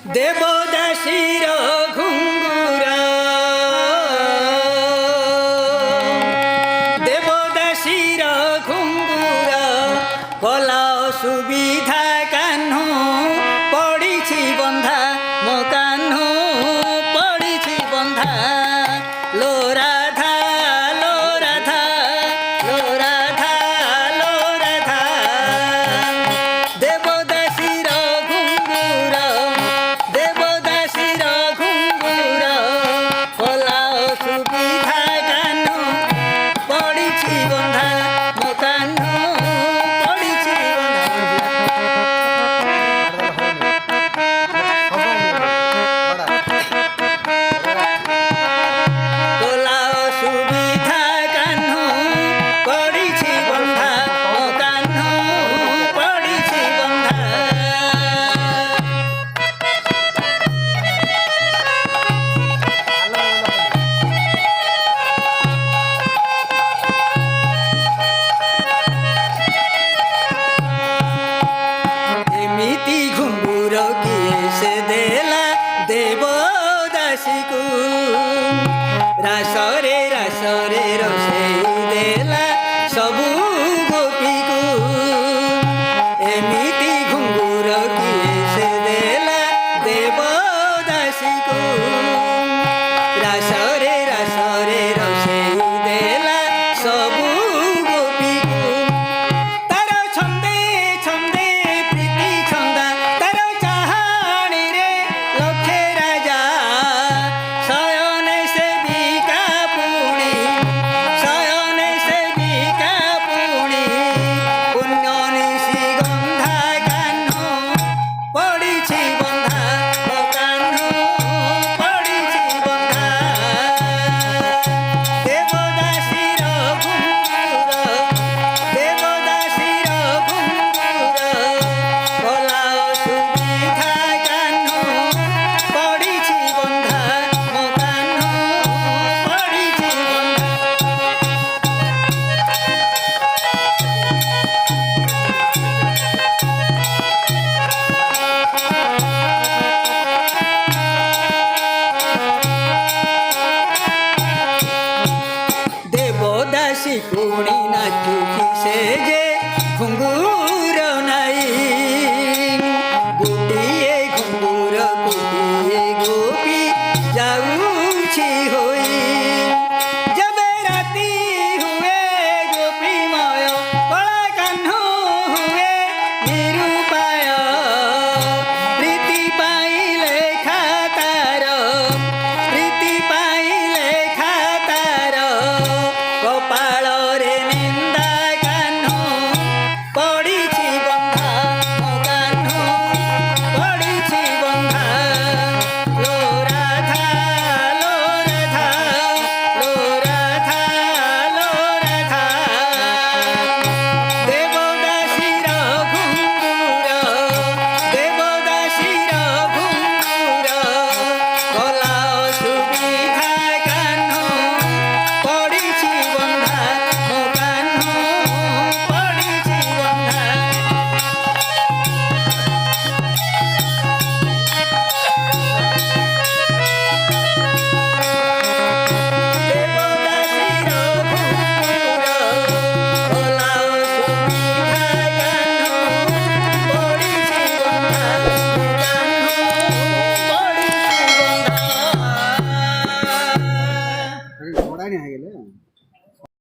দেবদাসীর ঘুঙ্গুরা দেবদাসীর ঘুঙ্গুরা কলা সুবিধা কাহ্ন পড়িছি বন্ধা মো কাহ্ন পড়িছি বন্ধা লো রাধা লো রাধা লো রাধা লো রাধা দেবদাসীর ঘুঙ্গুরা দেবদাসীর ঘুঙ্গুরা কলা সুবিধা কাহ্ন পড়িছি বন্ধা মো কাহ্ন পড়িছি কলা সুবিধা কাহ্ন পড়িছি বন্ধা মো কাহ্ন পড়িছি বন্ধা ଏମିତି ଘୁଙ୍ଗୁର କିଏ ସେ ଦେଲା ଦେବଦାସୀକୁ ରାସରେ ରାସରେ ରୋଷେଇ ଦେଲା ସବୁ ଗୋପୀକୁ ଏମିତି ଘୁଙ୍ଗୁର କିଏ ସେ ଦେଲା ଦେବଦାସୀକୁ ରାସରେ ରାସରେ ରୋଷେଇ ଦେଲା ସବୁ ଗୋପୀକୁ ତାର ଛନ୍ଦେ ଛନ୍ଦେ ପ୍ରୀତି ଛନ୍ଦା ତାର ଚାହାଣୀରେ ଲକ୍ଷେ ରାଜା ଶୟନେ ସେବିକା ପୁଣି ଶୟନେ ସେବିକା ପୁଣି ପୁଣ୍ୟ ନିଶି ଗନ୍ଧା କାହ୍ନ ପଡ଼ିଛି ବନ୍ଧା ମୋ କାହ୍ନ ପଡ଼ିଛି ବନ୍ଧା ଦେବଦାସୀର ଘୁଙ୍ଗୁର ଦେବଦାସୀର ଘୁଙ୍ଗୁର କଲା ସୁବିଧା କାହ୍ନ ପଡ଼ିଛି ବନ୍ଧା ମୋ କାହ୍ନ ପଡ଼ିଛି ବନ୍ଧା ଦେବଦାସୀ ପୁଣି ନାଚୁଛି ସେ ଯେ ଘୁଙ୍ଗୁର ନାଇଁ ଗୋଟିଏ ଘୁଙ୍ଗୁର ଗୋଟିଏ ଗୋପୀ ଯାଉଛି ହୋଇ ଯେବେ ରାତି ହୁଏ ଗୋପୀମୟ କଳା କାହ୍ନ ହୁଏ ନିରୁପାୟ ପ୍ରୀତି ପାଇଲେ ଖାତାର ପ୍ରୀତି ପାଇଲେ ଖାତାର କପାଳରେ ନିନ୍ଦା କାହ୍ନ ପଡ଼ିଛି ବନ୍ଧା ମୋ କାହ୍ନ ପଡ଼ିଛି ବନ୍ଧା ଲୋ ରାଧା ଲୋ ରାଧା ଲୋ ରାଧା ଲୋ ରାଧା ଦେବଦାସୀର ଘୁଙ୍ଗୁର ଦେବଦାସୀର ଘୁଙ୍ଗୁର କଲା ସୁବିଧା କାହ୍ନ ପଡ଼ିଛି ବନ୍ଧା ମୋ କାହ୍ନ ପଡ଼ିଛି ବନ୍ଧା ଦେବଦାସୀର ଘୁଙ୍ଗୁର କଲା ସୁବିଧା କାହ୍ନ ପଡ଼ିଛି ବନ୍ଧା ମୋ କାହ୍ନ ପଡ଼ିଛି ବନ୍ଧା ঘোড়া নিয়ে গেলে